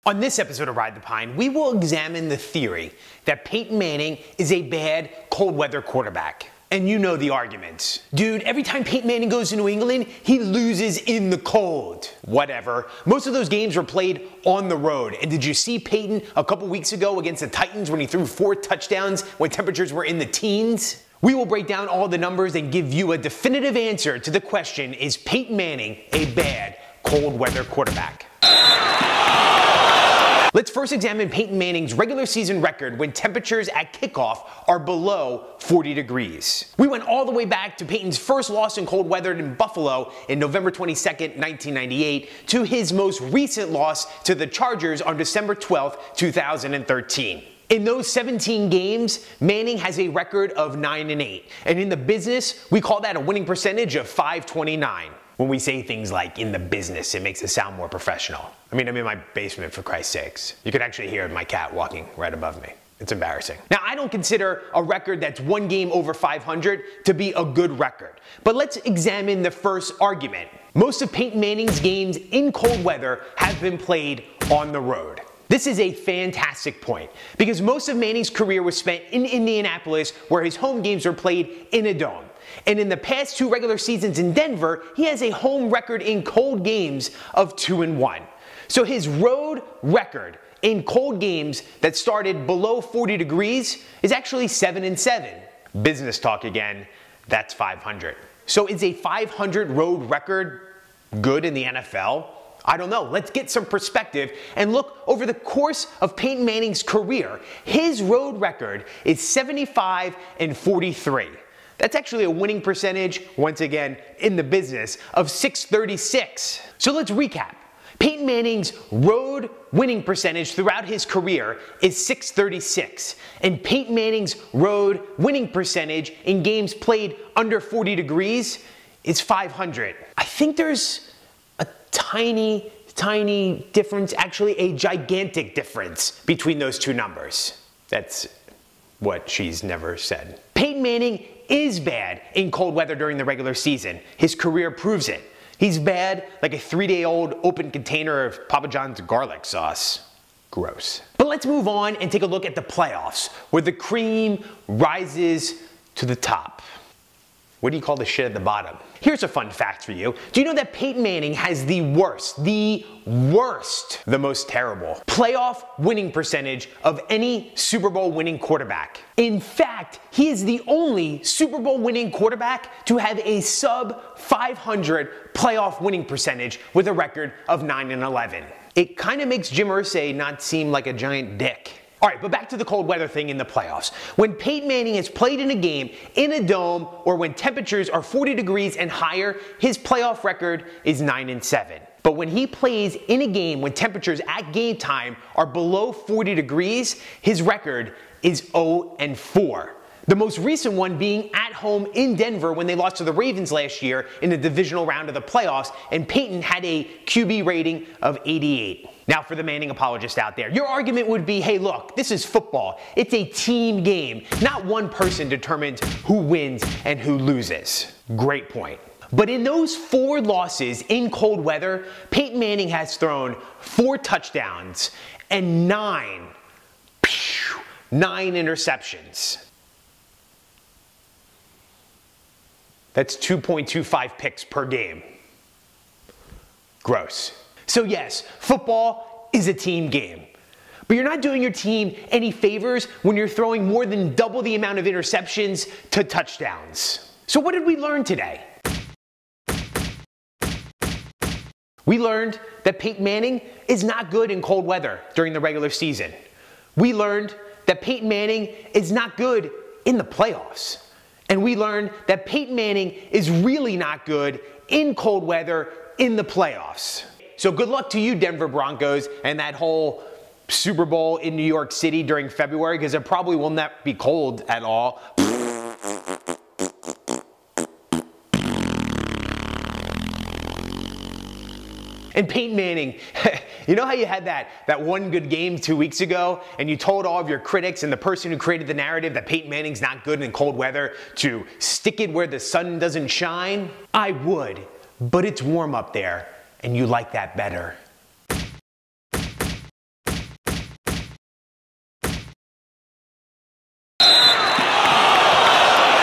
On this episode of Ride the Pine, we will examine the theory that Peyton Manning is a bad cold weather quarterback. And you know the arguments. Dude, every time Peyton Manning goes to New England, he loses in the cold. Whatever. Most of those games were played on the road. And did you see Peyton a couple weeks ago against the Titans when he threw 4 touchdowns when temperatures were in the teens? We will break down all the numbers and give you a definitive answer to the question, is Peyton Manning a bad cold weather quarterback? Let's first examine Peyton Manning's regular season record when temperatures at kickoff are below 40 degrees. We went all the way back to Peyton's first loss in cold weather in Buffalo in November 22nd, 1998, to his most recent loss to the Chargers on December 12th, 2013. In those 17 games, Manning has a record of 9-8, and in the business, we call that a winning percentage of .529. When we say things like in the business, it makes it sound more professional. I mean, I'm in my basement, for Christ's sakes. You could actually hear my cat walking right above me. It's embarrassing. Now, I don't consider a record that's one game over 500 to be a good record. But let's examine the first argument. Most of Peyton Manning's games in cold weather have been played on the road. This is a fantastic point, because most of Manning's career was spent in Indianapolis, where his home games were played in a dome. And in the past 2 regular seasons in Denver, he has a home record in cold games of 2-1. So his road record in cold games that started below 40 degrees is actually 7-7. Business talk again, that's 500. So is a 500 road record good in the NFL? I don't know. Let's get some perspective and look over the course of Peyton Manning's career. His road record is 75-43. That's actually a winning percentage, once again, in the business, of .636. So let's recap. Peyton Manning's road winning percentage throughout his career is .636, and Peyton Manning's road winning percentage in games played under 40 degrees is 500. I think there's a tiny difference, actually a gigantic difference between those 2 numbers. That's what she's never said. Peyton Manning is bad in cold weather during the regular season. His career proves it. He's bad like a 3-day-old open container of Papa John's garlic sauce. Gross. But let's move on and take a look at the playoffs, where the cream rises to the top. What do you call the shit at the bottom? Here's a fun fact for you. Do you know that Peyton Manning has the most terrible playoff winning percentage of any Super Bowl winning quarterback? In fact, he is the only Super Bowl winning quarterback to have a sub 500 playoff winning percentage with a record of 9-11. It kind of makes Jim Irsay not seem like a giant dick. Alright, but back to the cold weather thing in the playoffs. When Peyton Manning has played in a game in a dome, or when temperatures are 40 degrees and higher, his playoff record is 9-7. But when he plays in a game when temperatures at game time are below 40 degrees, his record is 0-4. The most recent one being at home in Denver when they lost to the Ravens last year in the divisional round of the playoffs, and Peyton had a QB rating of 88. Now, for the Manning apologists out there, your argument would be, hey look, this is football. It's a team game. Not one person determines who wins and who loses. Great point. But in those 4 losses in cold weather, Peyton Manning has thrown 4 touchdowns and 9 interceptions. That's 2.25 picks per game. Gross. So yes, football is a team game. But you're not doing your team any favors when you're throwing more than double the amount of interceptions to touchdowns. So what did we learn today? We learned that Peyton Manning is not good in cold weather during the regular season. We learned that Peyton Manning is not good in the playoffs. And we learned that Peyton Manning is really not good in cold weather in the playoffs. So good luck to you, Denver Broncos, and that whole Super Bowl in New York City during February, because it probably will not be cold at all. And Peyton Manning, you know how you had that one good game 2 weeks ago, and you told all of your critics and the person who created the narrative that Peyton Manning's not good in cold weather to stick it where the sun doesn't shine? I would, but it's warm up there, and you like that better.